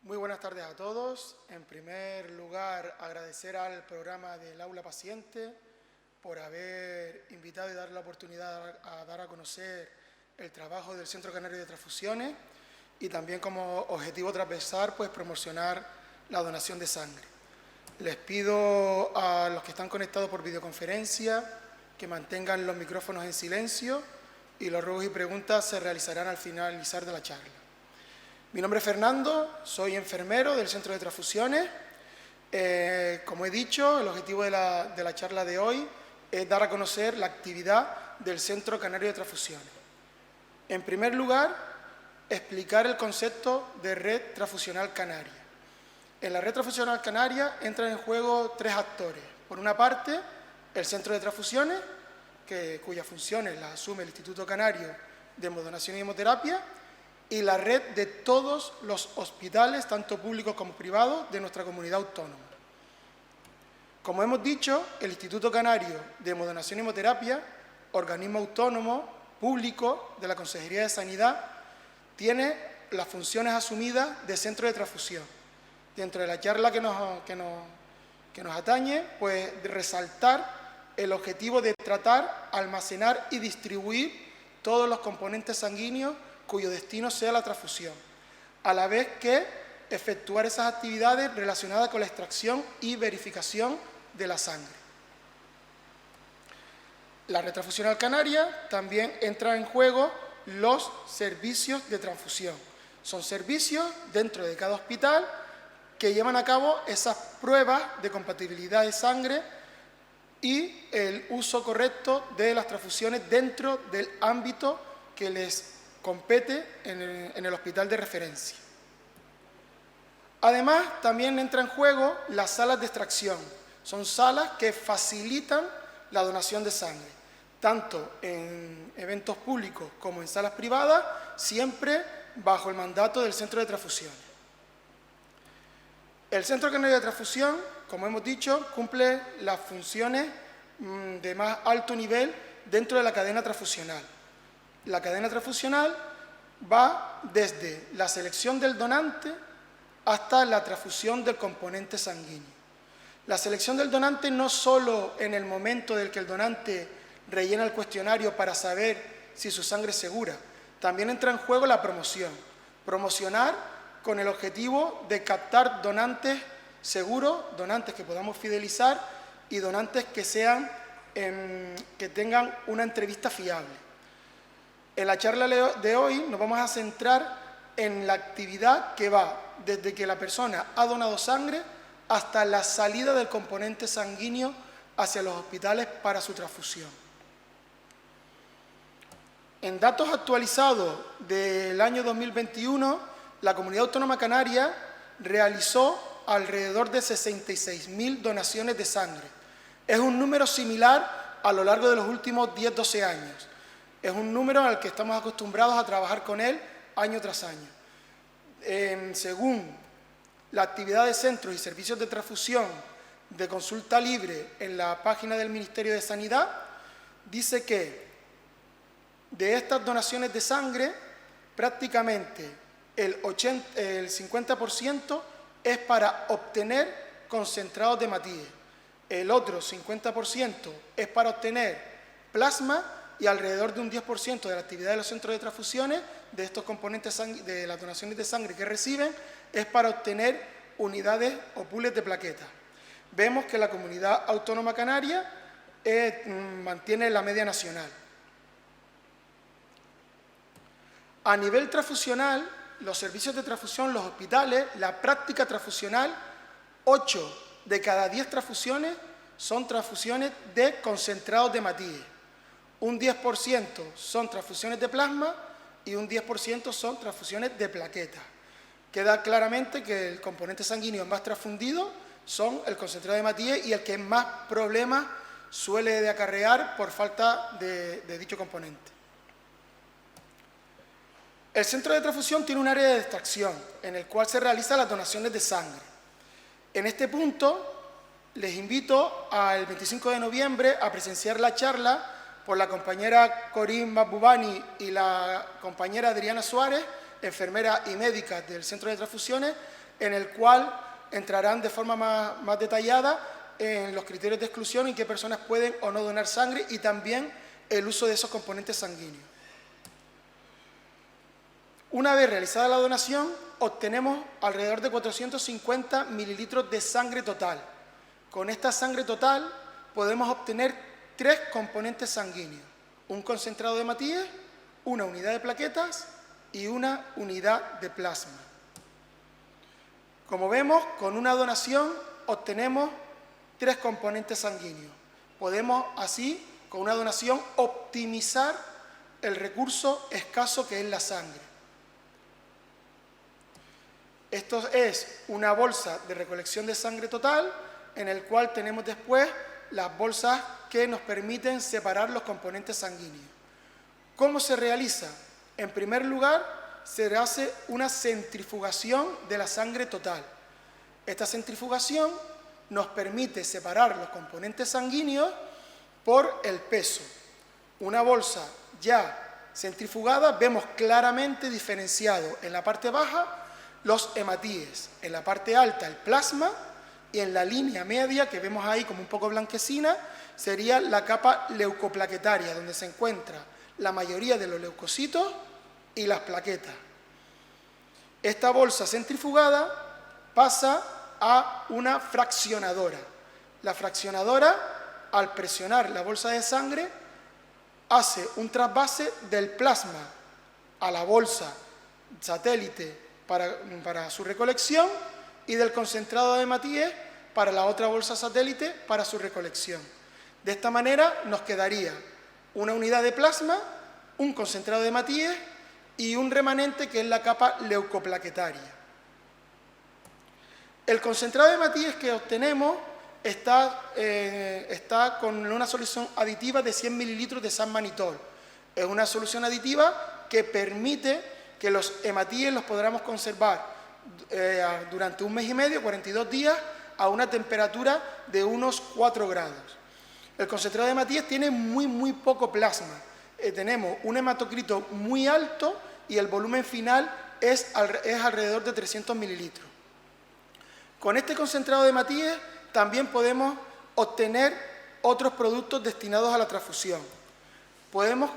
Muy buenas tardes a todos. En primer lugar, agradecer al programa del Aula Paciente por haber invitado y dar la oportunidad a dar a conocer el trabajo del Centro Canario de Transfusiones y también como objetivo transversal, pues promocionar la donación de sangre. Les pido a los que están conectados por videoconferencia que mantengan los micrófonos en silencio y los ruegos y preguntas se realizarán al finalizar de la charla. Mi nombre es Fernando, soy enfermero del Centro de Transfusiones. Como he dicho, el objetivo de la charla de hoy es dar a conocer la actividad del Centro Canario de Transfusiones. En primer lugar, explicar el concepto de red transfusional canaria. En la red transfusional canaria entran en juego tres actores. Por una parte, el Centro de Transfusiones, cuyas funciones las asume el Instituto Canario de Hemodonación y Hemoterapia, y la red de todos los hospitales, tanto públicos como privados, de nuestra comunidad autónoma. Como hemos dicho, el Instituto Canario de Hemodonación y Hemoterapia, organismo autónomo, público, de la Consejería de Sanidad, tiene las funciones asumidas de centro de transfusión. Dentro de la charla que nos atañe, pues resaltar el objetivo de tratar, almacenar y distribuir todos los componentes sanguíneos cuyo destino sea la transfusión, a la vez que efectuar esas actividades relacionadas con la extracción y verificación de la sangre. La red transfusional canaria también entra en juego los servicios de transfusión. Son servicios dentro de cada hospital que llevan a cabo esas pruebas de compatibilidad de sangre y el uso correcto de las transfusiones dentro del ámbito que les compete en el hospital de referencia. Además, también entra en juego las salas de extracción. Son salas que facilitan la donación de sangre, tanto en eventos públicos como en salas privadas, siempre bajo el mandato del Centro de Transfusiones. El Centro Canario de Transfusión, como hemos dicho, cumple las funciones de más alto nivel dentro de la cadena transfusional. La cadena transfusional va desde la selección del donante hasta la transfusión del componente sanguíneo. La selección del donante no solo en el momento del que el donante rellena el cuestionario para saber si su sangre es segura, también entra en juego la promoción. Promocionar con el objetivo de captar donantes seguros, donantes que podamos fidelizar y donantes que tengan una entrevista fiable. En la charla de hoy nos vamos a centrar en la actividad que va desde que la persona ha donado sangre hasta la salida del componente sanguíneo hacia los hospitales para su transfusión. En datos actualizados del año 2021, la Comunidad Autónoma Canaria realizó alrededor de 66.000 donaciones de sangre. Es un número similar a lo largo de los últimos 10-12 años. Es un número al que estamos acostumbrados a trabajar con él año tras año. Según la actividad de centros y servicios de transfusión de consulta libre en la página del Ministerio de Sanidad, dice que de estas donaciones de sangre, prácticamente el 50% es para obtener concentrados de hematíes. El otro 50% es para obtener plasma y alrededor de un 10% de la actividad de los centros de transfusiones de estos componentes de las donaciones de sangre que reciben es para obtener unidades o pools de plaquetas. Vemos que la Comunidad Autónoma Canaria mantiene la media nacional. A nivel transfusional, los servicios de transfusión, los hospitales, la práctica transfusional, 8 de cada 10 transfusiones son transfusiones de concentrados de hematíes. Un 10% son transfusiones de plasma y un 10% son transfusiones de plaquetas. Queda claramente que el componente sanguíneo más transfundido son el concentrado de hematíes y el que más problemas suele de acarrear por falta de dicho componente. El centro de transfusión tiene un área de extracción en el cual se realizan las donaciones de sangre. En este punto les invito al 25 de noviembre a presenciar la charla por la compañera Corín Mabubani y la compañera Adriana Suárez, enfermera y médica del Centro de Transfusiones, en el cual entrarán de forma más detallada en los criterios de exclusión y qué personas pueden o no donar sangre y también el uso de esos componentes sanguíneos. Una vez realizada la donación, obtenemos alrededor de 450 mililitros de sangre total. Con esta sangre total podemos obtener 3 componentes sanguíneos: un concentrado de hematíes, una unidad de plaquetas y una unidad de plasma. Como vemos, con una donación obtenemos 3 componentes sanguíneos. Podemos así, con una donación, optimizar el recurso escaso que es la sangre. Esto es una bolsa de recolección de sangre total, en el cual tenemos después las bolsas que nos permiten separar los componentes sanguíneos. ¿Cómo se realiza? En primer lugar, se hace una centrifugación de la sangre total. Esta centrifugación nos permite separar los componentes sanguíneos por el peso. Una bolsa ya centrifugada, vemos claramente diferenciado en la parte baja los hematíes, en la parte alta el plasma y en la línea media que vemos ahí como un poco blanquecina sería la capa leucoplaquetaria, donde se encuentra la mayoría de los leucocitos y las plaquetas. Esta bolsa centrifugada pasa a una fraccionadora. La fraccionadora, al presionar la bolsa de sangre, hace un trasvase del plasma a la bolsa satélite para su recolección y del concentrado de hematíes para la otra bolsa satélite para su recolección. De esta manera nos quedaría una unidad de plasma, un concentrado de hematíes y un remanente que es la capa leucoplaquetaria. El concentrado de hematíes que obtenemos está con una solución aditiva de 100 mililitros de salmanitol. Es una solución aditiva que permite que los hematíes los podamos conservar durante 1 mes y medio, 42 días, a una temperatura de unos 4 grados. El concentrado de hematíes tiene muy poco plasma. Tenemos un hematocrito muy alto y el volumen final es alrededor de 300 mililitros. Con este concentrado de hematíes también podemos obtener otros productos destinados a la transfusión. Podemos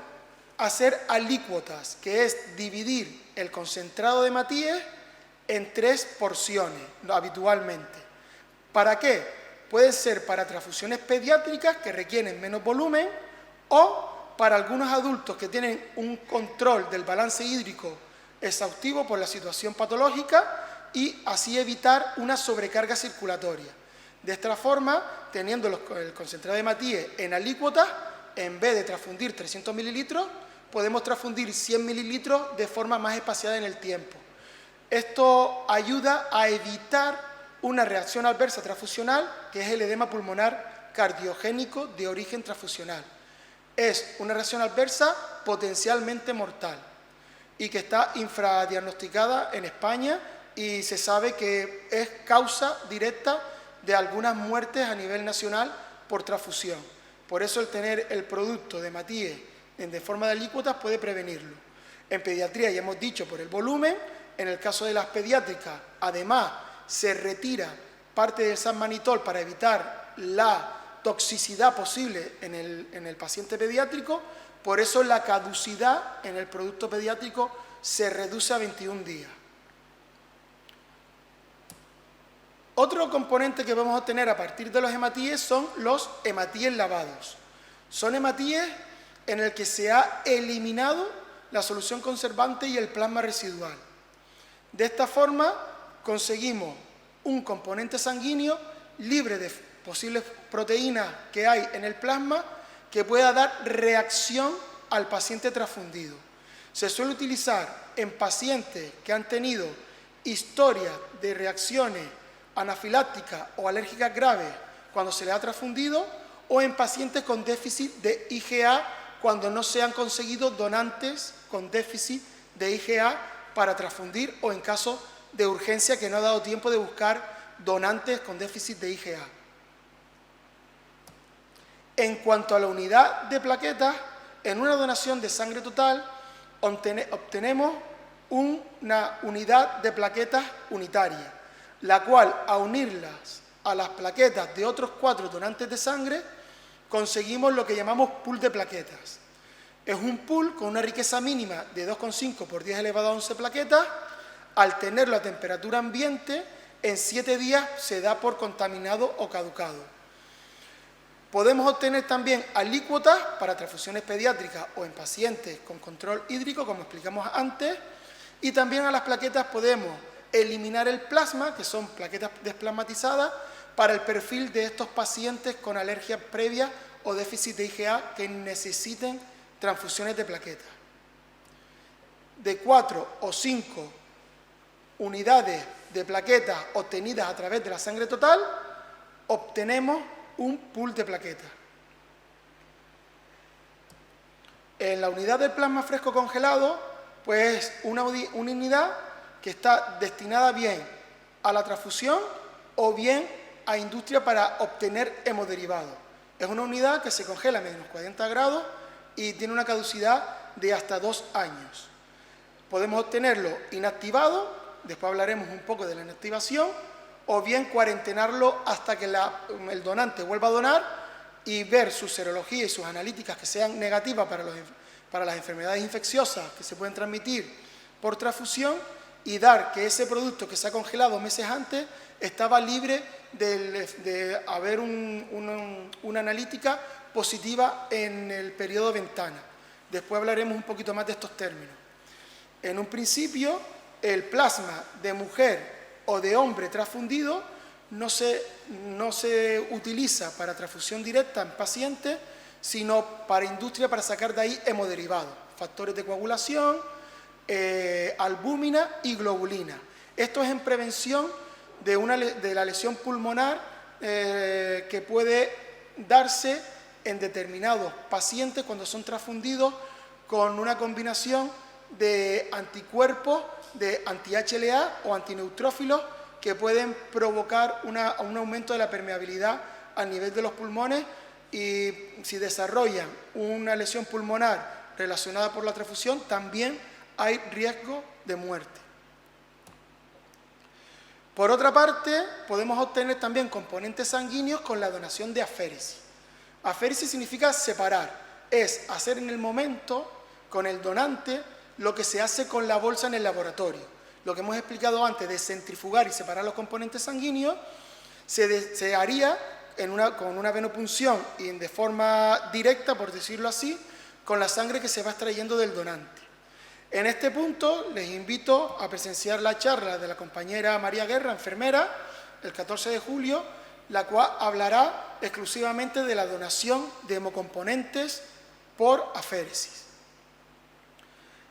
hacer alícuotas, que es dividir el concentrado de hematíes en 3 porciones habitualmente. ¿Para qué? Pueden ser para transfusiones pediátricas que requieren menos volumen o para algunos adultos que tienen un control del balance hídrico exhaustivo por la situación patológica y así evitar una sobrecarga circulatoria. De esta forma, teniendo el concentrado de hematíes en alícuotas, en vez de transfundir 300 mililitros, podemos transfundir 100 mililitros de forma más espaciada en el tiempo. Esto ayuda a evitar una reacción adversa transfusional, que es el edema pulmonar cardiogénico de origen transfusional. Es una reacción adversa potencialmente mortal y que está infradiagnosticada en España y se sabe que es causa directa de algunas muertes a nivel nacional por transfusión. Por eso el tener el producto de hematíes de forma de alícuotas puede prevenirlo. En pediatría ya hemos dicho por el volumen. En el caso de las pediátricas, además, se retira parte del salmanitol para evitar la toxicidad posible en el paciente pediátrico. Por eso la caducidad en el producto pediátrico se reduce a 21 días. Otro componente que vamos a obtener a partir de los hematíes son los hematíes lavados. Son hematíes en el que se ha eliminado la solución conservante y el plasma residual. De esta forma conseguimos un componente sanguíneo libre de posibles proteínas que hay en el plasma que pueda dar reacción al paciente transfundido. Se suele utilizar en pacientes que han tenido historias de reacciones anafilácticas o alérgicas graves cuando se les ha transfundido o en pacientes con déficit de IgA cuando no se han conseguido donantes con déficit de IgA para transfundir o en caso de urgencia que no ha dado tiempo de buscar donantes con déficit de IgA. En cuanto a la unidad de plaquetas, en una donación de sangre total obtenemos una unidad de plaquetas unitaria. la cual, a unirlas a las plaquetas de otros 4 donantes de sangre, conseguimos lo que llamamos pool de plaquetas. Es un pool con una riqueza mínima de 2,5 por 10 elevado a 11 plaquetas. Al tenerlo a temperatura ambiente, en 7 días se da por contaminado o caducado. Podemos obtener también alícuotas para transfusiones pediátricas o en pacientes con control hídrico, como explicamos antes, y también a las plaquetas podemos eliminar el plasma, que son plaquetas desplasmatizadas, para el perfil de estos pacientes con alergia previa o déficit de IgA que necesiten transfusiones de plaquetas. De 4 o 5 unidades de plaquetas obtenidas a través de la sangre total, obtenemos un pool de plaquetas. En la unidad del plasma fresco congelado, pues una unidad que está destinada bien a la transfusión o bien a industria para obtener hemoderivados. Es una unidad que se congela a menos 40 grados y tiene una caducidad de hasta 2 años. Podemos obtenerlo inactivado, después hablaremos un poco de la inactivación, o bien cuarentenarlo hasta que el donante vuelva a donar y ver su serología y sus analíticas que sean negativas para las enfermedades infecciosas que se pueden transmitir por transfusión y dar que ese producto que se ha congelado meses antes estaba libre de haber una analítica positiva en el periodo ventana. Después hablaremos un poquito más de estos términos. En un principio, el plasma de mujer o de hombre transfundido no se utiliza para transfusión directa en pacientes, sino para industria para sacar de ahí hemoderivados, factores de coagulación, albúmina y globulina. Esto es en prevención de la lesión pulmonar que puede darse en determinados pacientes cuando son transfundidos con una combinación de anticuerpos de anti-HLA o antineutrófilos que pueden provocar un aumento de la permeabilidad a nivel de los pulmones y si desarrollan una lesión pulmonar relacionada por la transfusión, también hay riesgo de muerte. Por otra parte, podemos obtener también componentes sanguíneos con la donación de aféresis. Aféresis significa separar, es hacer en el momento con el donante lo que se hace con la bolsa en el laboratorio. Lo que hemos explicado antes de centrifugar y separar los componentes sanguíneos se haría con una venopunción y de forma directa, por decirlo así, con la sangre que se va extrayendo del donante. En este punto les invito a presenciar la charla de la compañera María Guerra, enfermera, el 14 de julio, la cual hablará exclusivamente de la donación de hemocomponentes por aféresis.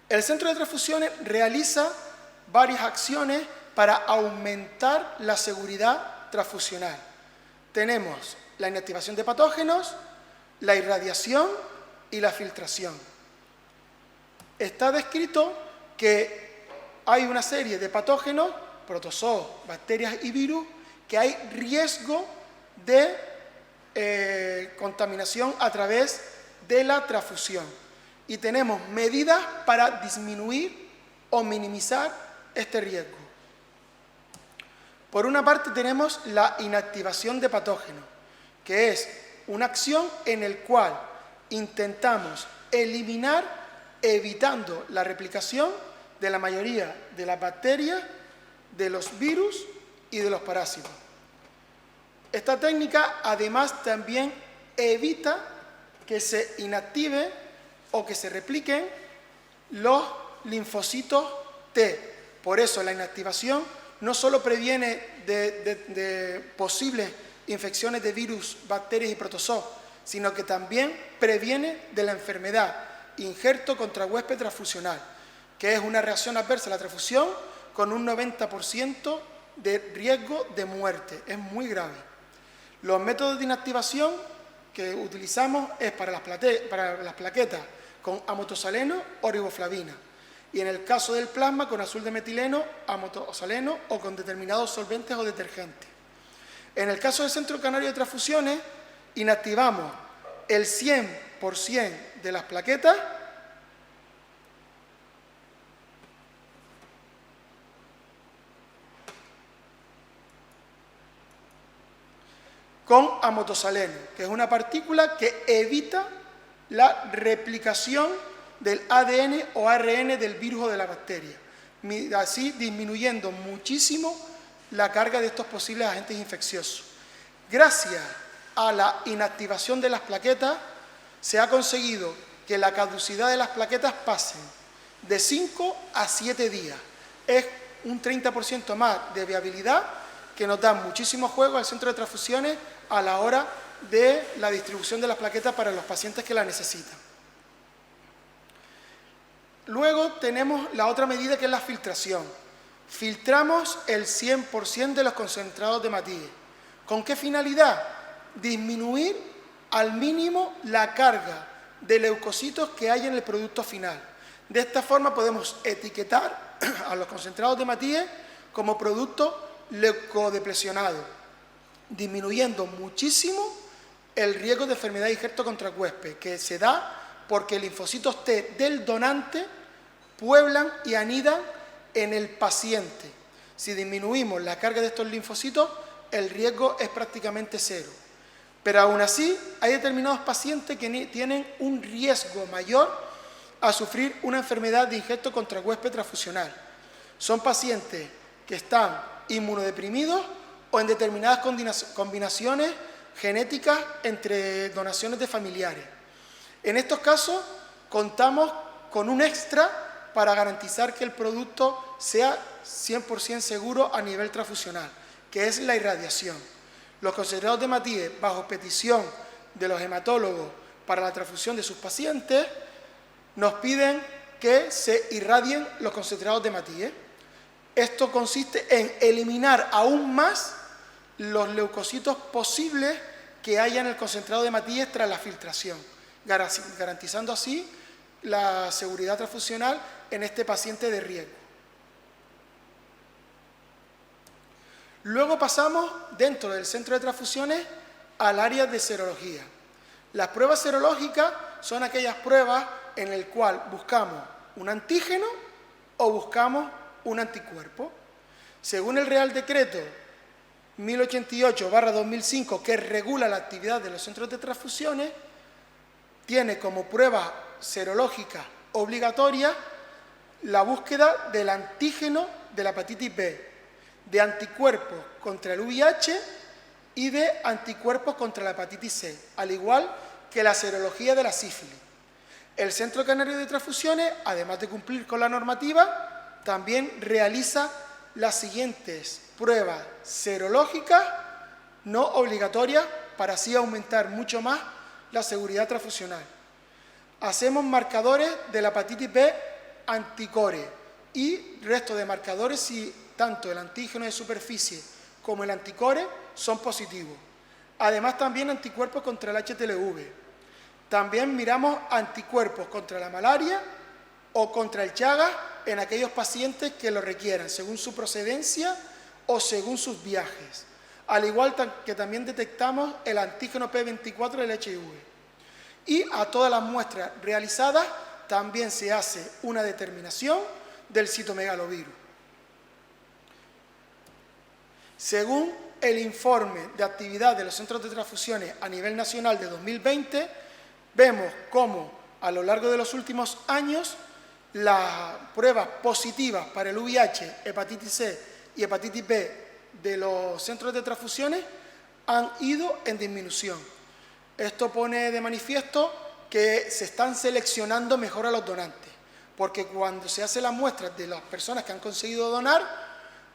El Centro de Transfusiones realiza varias acciones para aumentar la seguridad transfusional. Tenemos la inactivación de patógenos, la irradiación y la filtración. Está descrito que hay una serie de patógenos, protozoos, bacterias y virus, que hay riesgo de contaminación a través de la transfusión. Y tenemos medidas para disminuir o minimizar este riesgo. Por una parte tenemos la inactivación de patógenos, que es una acción en la cual intentamos eliminar, evitando la replicación de la mayoría de las bacterias, de los virus y de los parásitos. Esta técnica además también evita que se inactive o que se repliquen los linfocitos T. Por eso la inactivación no solo previene de posibles infecciones de virus, bacterias y protozoos, sino que también previene de la enfermedad injerto contra huésped transfusional, que es una reacción adversa a la transfusión con un 90% de riesgo de muerte. Es muy grave. Los métodos de inactivación que utilizamos es para las plaquetas con amotosaleno o riboflavina y en el caso del plasma con azul de metileno, amotosaleno o con determinados solventes o detergentes. En el caso del Centro Canario de Transfusiones, inactivamos el 100% de las plaquetas amotosaleno, que es una partícula que evita la replicación del ADN o ARN del virus o de la bacteria, así disminuyendo muchísimo la carga de estos posibles agentes infecciosos. Gracias a la inactivación de las plaquetas, se ha conseguido que la caducidad de las plaquetas pase de 5 a 7 días. Es un 30% más de viabilidad que nos da muchísimo juego al centro de transfusiones a la hora de la distribución de las plaquetas para los pacientes que la necesitan. Luego tenemos la otra medida, que es la filtración. Filtramos el 100% de los concentrados de Matías. ¿Con qué finalidad? Disminuir al mínimo la carga de leucocitos que hay en el producto final. De esta forma podemos etiquetar a los concentrados de Matías como producto leucodeplecionado, disminuyendo muchísimo el riesgo de enfermedad de injerto contracuerpe, que se da porque linfocitos T del donante pueblan y anidan en el paciente. Si disminuimos la carga de estos linfocitos, el riesgo es prácticamente cero. Pero aún así, hay determinados pacientes que tienen un riesgo mayor a sufrir una enfermedad de injerto contracuerpe transfusional. Son pacientes que están inmunodeprimidos o en determinadas combinaciones genéticas entre donaciones de familiares. En estos casos, contamos con un extra para garantizar que el producto sea 100% seguro a nivel transfusional, que es la irradiación. Los concentrados de Matías, bajo petición de los hematólogos para la transfusión de sus pacientes, nos piden que se irradien los concentrados de Matías. Esto consiste en eliminar aún más los leucocitos posibles que haya en el concentrado de Matías tras la filtración, garantizando así la seguridad transfusional en este paciente de riesgo. Luego pasamos, dentro del centro de transfusiones, al área de serología. Las pruebas serológicas son aquellas pruebas en las cuales buscamos un antígeno o buscamos un anticuerpo. Según el Real Decreto 1088/2005, que regula la actividad de los centros de transfusiones, tiene como prueba serológica obligatoria la búsqueda del antígeno de la hepatitis B, de anticuerpos contra el VIH y de anticuerpos contra la hepatitis C, al igual que la serología de la sífilis. El Centro Canario de Transfusiones, además de cumplir con la normativa, también realiza las siguientes pruebas serológicas no obligatorias para así aumentar mucho más la seguridad transfusional. Hacemos marcadores de la hepatitis B anticore y resto de marcadores si tanto el antígeno de superficie como el anticore son positivos. Además, también anticuerpos contra el HTLV. También miramos anticuerpos contra la malaria o contra el Chagas en aquellos pacientes que lo requieran, según su procedencia o según sus viajes. Al igual que también detectamos el antígeno P24 del HIV. Y a todas las muestras realizadas también se hace una determinación del citomegalovirus. Según el informe de actividad de los centros de transfusiones a nivel nacional de 2020, vemos cómo a lo largo de los últimos años las pruebas positivas para el VIH, hepatitis C y hepatitis B de los centros de transfusiones han ido en disminución. Esto pone de manifiesto que se están seleccionando mejor a los donantes, porque cuando se hacen las muestras de las personas que han conseguido donar,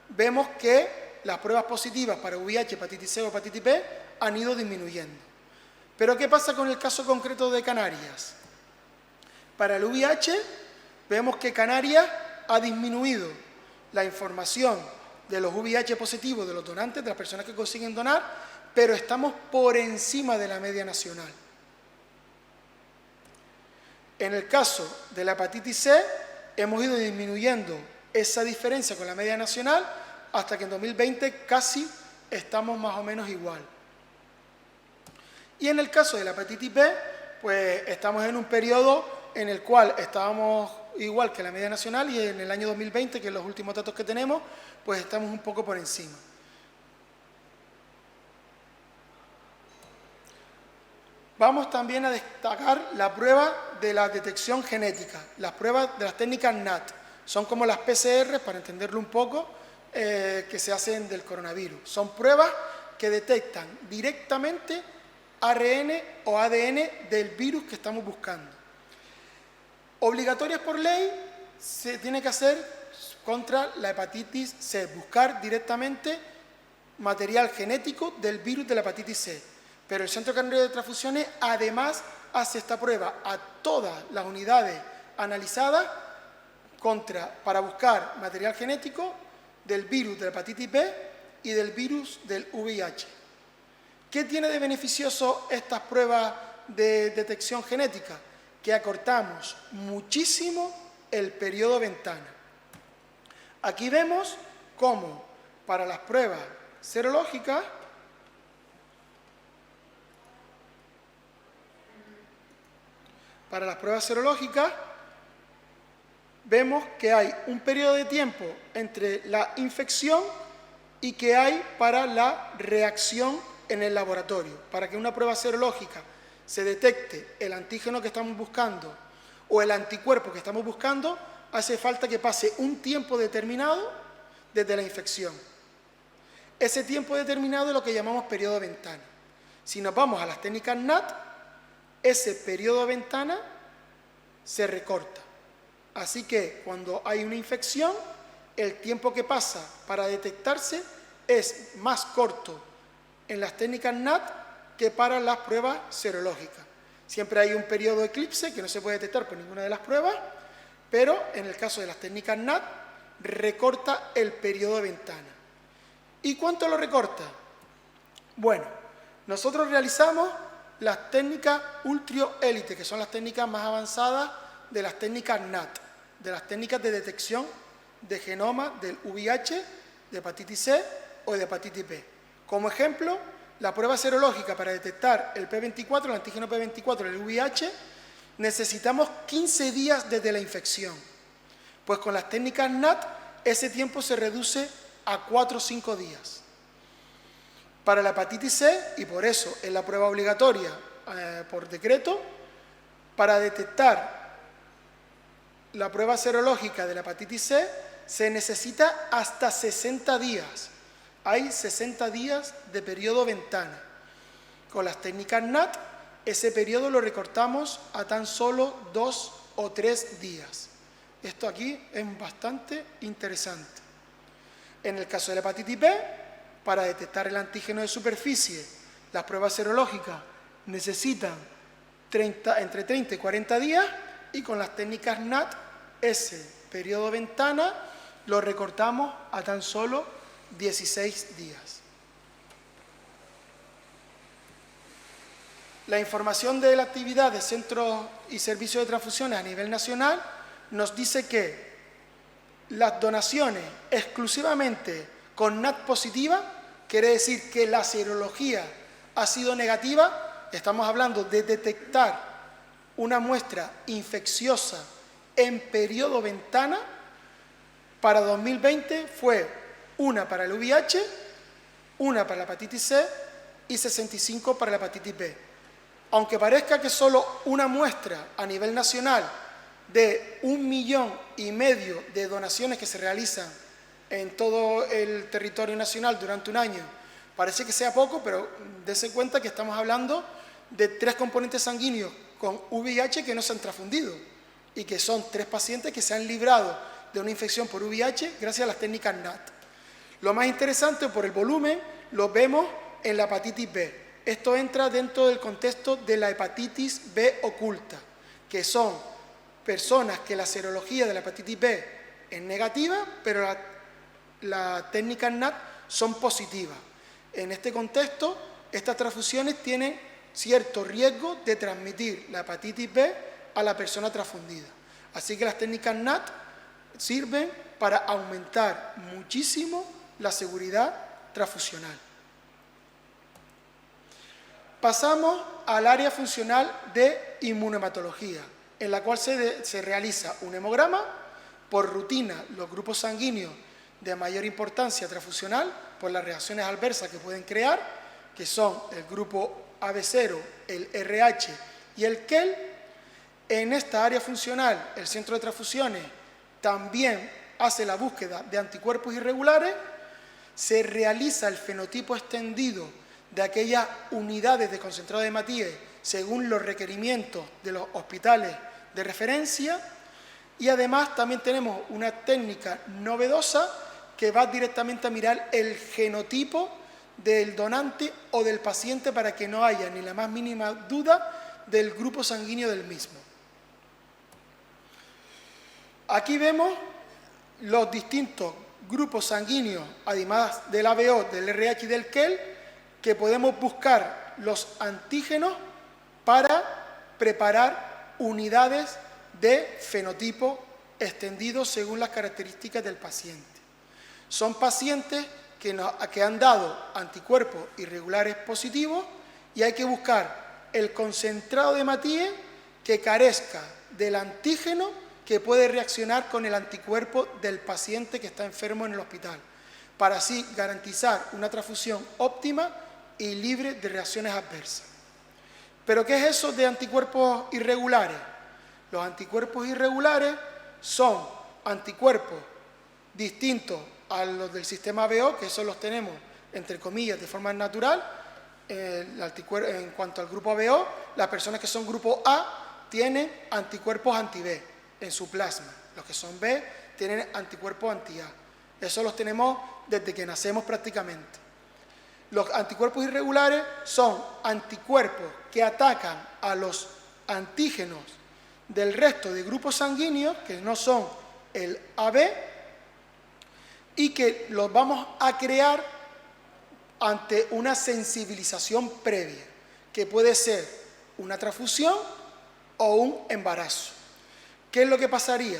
vemos que las pruebas positivas para VIH, hepatitis C o hepatitis B han ido disminuyendo. Pero ¿qué pasa con el caso concreto de Canarias? Para el VIH vemos que Canarias ha disminuido la información de los VIH positivos de los donantes, de las personas que consiguen donar, pero estamos por encima de la media nacional. En el caso de la hepatitis C, hemos ido disminuyendo esa diferencia con la media nacional hasta que en 2020 casi estamos más o menos igual. Y en el caso de la hepatitis B, pues estamos en un periodo en el cual estábamos igual que la media nacional y en el año 2020, que es los últimos datos que tenemos, pues estamos un poco por encima. vamos también a destacar la prueba de la detección genética, las pruebas de las técnicas NAT. Son como las PCR, para entenderlo un poco, que se hacen del coronavirus. Son pruebas que detectan directamente ARN o ADN del virus que estamos buscando. Obligatorias por ley, se tiene que hacer contra la hepatitis C, buscar directamente material genético del virus de la hepatitis C. Pero el Centro Canario de Transfusiones además hace esta prueba a todas las unidades analizadas para buscar material genético del virus de la hepatitis B y del virus del VIH. ¿Qué tiene de beneficioso estas pruebas de detección genética? Que acortamos muchísimo el periodo ventana. Aquí vemos cómo para las pruebas serológicas vemos que hay un periodo de tiempo entre la infección y que hay para la reacción en el laboratorio. Para que una prueba serológica se detecte el antígeno que estamos buscando o el anticuerpo que estamos buscando, hace falta que pase un tiempo determinado desde la infección. Ese tiempo determinado es lo que llamamos periodo ventana. Si nos vamos a las técnicas NAT, ese periodo ventana se recorta. Así que cuando hay una infección, el tiempo que pasa para detectarse es más corto en las técnicas NAT que para las pruebas serológicas. Siempre hay un periodo eclipse que no se puede detectar por ninguna de las pruebas, pero en el caso de las técnicas NAT recorta el periodo de ventana. ¿Y cuánto lo recorta? Bueno, nosotros realizamos las técnicas ultraélite, que son las técnicas más avanzadas de las técnicas NAT, de las técnicas de detección de genoma del VIH, de hepatitis C o de hepatitis B. Como ejemplo, la prueba serológica para detectar el P24, el antígeno P24 del VIH, necesitamos 15 días desde la infección. Pues con las técnicas NAT, ese tiempo se reduce a 4 o 5 días. Para la hepatitis C, y por eso es la prueba obligatoria por decreto, para detectar la prueba serológica de la hepatitis C, se necesita hasta 60 días. Hay 60 días de periodo ventana. Con las técnicas NAT, ese periodo lo recortamos a tan solo 2 o 3 días. Esto aquí es bastante interesante. En el caso de la hepatitis B, para detectar el antígeno de superficie, las pruebas serológicas necesitan entre 30 y 40 días, y con las técnicas NAT, ese periodo de ventana lo recortamos a tan solo 16 días. La información de la actividad de centros y servicios de transfusiones a nivel nacional nos dice que las donaciones exclusivamente con NAT positiva, quiere decir que la serología ha sido negativa, estamos hablando de detectar una muestra infecciosa en periodo ventana, para 2020 fue una para el VIH, una para la hepatitis C y 65 para la hepatitis B. Aunque parezca que solo una muestra a nivel nacional de 1,5 millones de donaciones que se realizan en todo el territorio nacional durante un año, parece que sea poco, pero dése cuenta que estamos hablando de 3 componentes sanguíneos con VIH que no se han transfundido y que son 3 pacientes que se han librado de una infección por VIH gracias a las técnicas NAT. Lo más interesante por el volumen lo vemos en la hepatitis B. Esto entra dentro del contexto de la hepatitis B oculta, que son personas que la serología de la hepatitis B es negativa, pero las técnicas NAT son positivas. En este contexto, estas transfusiones tienen cierto riesgo de transmitir la hepatitis B a la persona transfundida. Así que las técnicas NAT sirven para aumentar muchísimo la seguridad transfusional. Pasamos al área funcional de inmunohematología, en la cual se realiza un hemograma. Por rutina, los grupos sanguíneos de mayor importancia transfusional, por las reacciones adversas que pueden crear, que son el grupo AB0, el RH y el KEL. En esta área funcional, el centro de transfusiones también hace la búsqueda de anticuerpos irregulares, se realiza el fenotipo extendido de aquellas unidades de concentrado de hematíes según los requerimientos de los hospitales de referencia, y además también tenemos una técnica novedosa que va directamente a mirar el genotipo del donante o del paciente para que no haya ni la más mínima duda del grupo sanguíneo del mismo. Aquí vemos los distintos grupos sanguíneos, además del ABO, del RH y del KEL, que podemos buscar los antígenos para preparar unidades de fenotipo extendido según las características del paciente. Son pacientes que han dado anticuerpos irregulares positivos y hay que buscar el concentrado de hematíes que carezca del antígeno que puede reaccionar con el anticuerpo del paciente que está enfermo en el hospital, para así garantizar una transfusión óptima y libre de reacciones adversas. ¿Pero qué es eso de anticuerpos irregulares? Los anticuerpos irregulares son anticuerpos distintos a los del sistema ABO, que esos los tenemos, entre comillas, de forma natural. En cuanto al grupo ABO, las personas que son grupo A tienen anticuerpos anti-B en su plasma. Los que son B tienen anticuerpos anti-A. Eso los tenemos desde que nacemos prácticamente. Los anticuerpos irregulares son anticuerpos que atacan a los antígenos del resto de grupos sanguíneos, que no son el AB, y que los vamos a crear ante una sensibilización previa, que puede ser una transfusión o un embarazo. ¿Qué es lo que pasaría?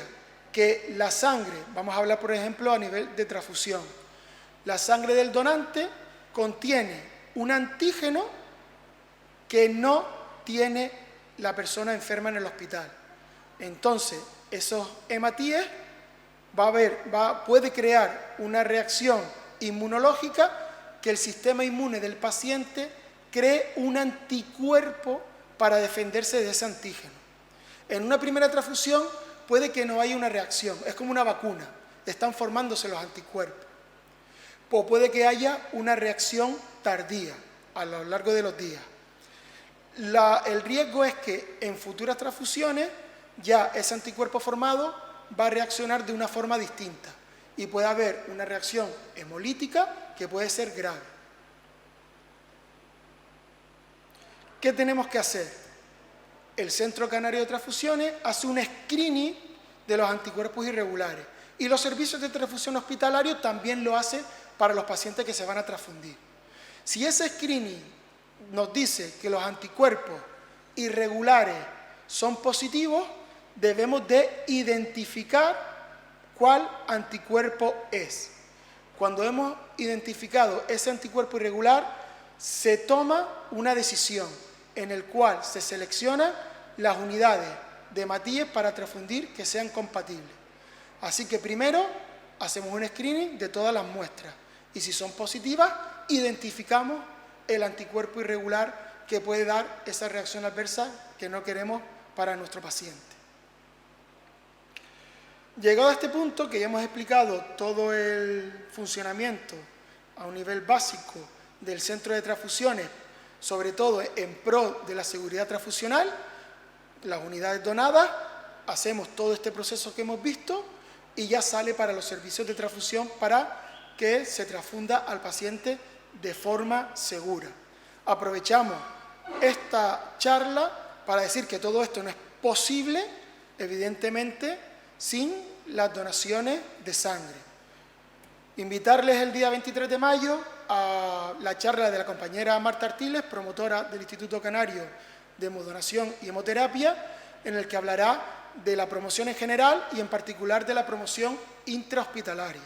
Que la sangre, vamos a hablar por ejemplo a nivel de transfusión, la sangre del donante contiene un antígeno que no tiene la persona enferma en el hospital. Entonces, esos hematíes puede crear una reacción inmunológica que el sistema inmune del paciente cree un anticuerpo para defenderse de ese antígeno. En una primera transfusión puede que no haya una reacción, es como una vacuna, están formándose los anticuerpos. O puede que haya una reacción tardía a lo largo de los días. El riesgo es que en futuras transfusiones ya ese anticuerpo formado va a reaccionar de una forma distinta y puede haber una reacción hemolítica que puede ser grave. ¿Qué tenemos que hacer? El Centro Canario de Transfusiones hace un screening de los anticuerpos irregulares y los servicios de transfusión hospitalarios también lo hacen para los pacientes que se van a transfundir. Si ese screening nos dice que los anticuerpos irregulares son positivos, debemos de identificar cuál anticuerpo es. Cuando hemos identificado ese anticuerpo irregular, se toma una decisión en el cual se seleccionan las unidades de hematíes para transfundir que sean compatibles. Así que primero hacemos un screening de todas las muestras y si son positivas, identificamos el anticuerpo irregular que puede dar esa reacción adversa que no queremos para nuestro paciente. Llegado a este punto, que ya hemos explicado todo el funcionamiento a un nivel básico del centro de transfusiones, sobre todo en pro de la seguridad transfusional, las unidades donadas, hacemos todo este proceso que hemos visto y ya sale para los servicios de transfusión para que se transfunda al paciente de forma segura. Aprovechamos esta charla para decir que todo esto no es posible, evidentemente, sin las donaciones de sangre. Invitarles el día 23 de mayo a la charla de la compañera Marta Artiles, promotora del Instituto Canario de Hemodonación y Hemoterapia, en el que hablará de la promoción en general y en particular de la promoción intrahospitalaria.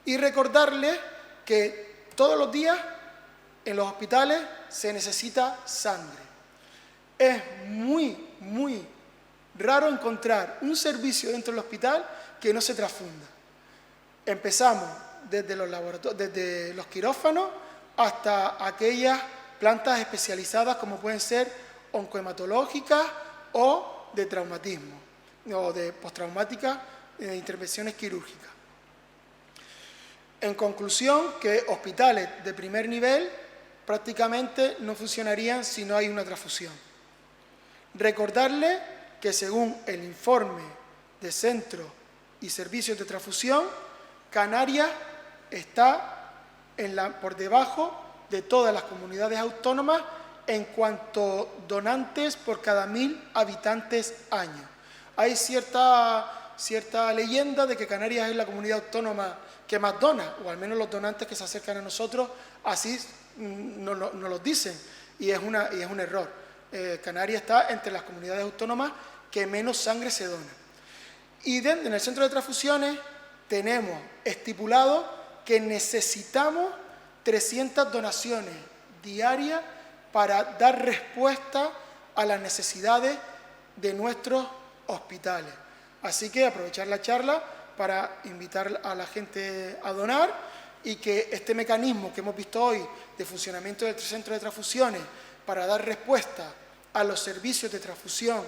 Y recordarles que todos los días en los hospitales se necesita sangre. Es muy raro encontrar un servicio dentro del hospital que no se transfunda. Empezamos desde los laboratorios, desde los quirófanos hasta aquellas plantas especializadas como pueden ser oncohematológicas o de traumatismo, o de postraumáticas, de intervenciones quirúrgicas. En conclusión, que hospitales de primer nivel prácticamente no funcionarían si no hay una transfusión. Recordarles que según el informe de centros y servicios de transfusión, Canarias está por debajo de todas las comunidades autónomas en cuanto a donantes por cada 1000 habitantes año. Hay cierta leyenda de que Canarias es la comunidad autónoma que más dona, o al menos los donantes que se acercan a nosotros así nos lo dicen, y es un error. Canarias está entre las comunidades autónomas que menos sangre se dona. Y en el centro de transfusiones tenemos estipulado que necesitamos 300 donaciones diarias para dar respuesta a las necesidades de nuestros hospitales. Así que aprovechar la charla para invitar a la gente a donar y que este mecanismo que hemos visto hoy de funcionamiento del centro de transfusiones para dar respuesta a los servicios de transfusión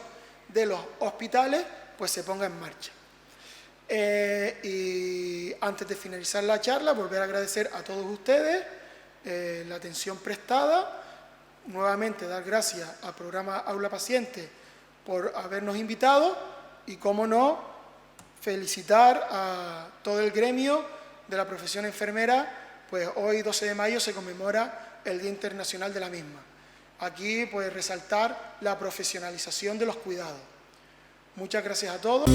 de los hospitales, pues se ponga en marcha. Y antes de finalizar la charla, volver a agradecer a todos ustedes la atención prestada, nuevamente dar gracias al programa Aula Paciente por habernos invitado y, cómo no, felicitar a todo el gremio de la profesión enfermera, pues hoy 12 de mayo se conmemora el Día Internacional de la misma. Aquí pues resaltar la profesionalización de los cuidados. Muchas gracias a todos.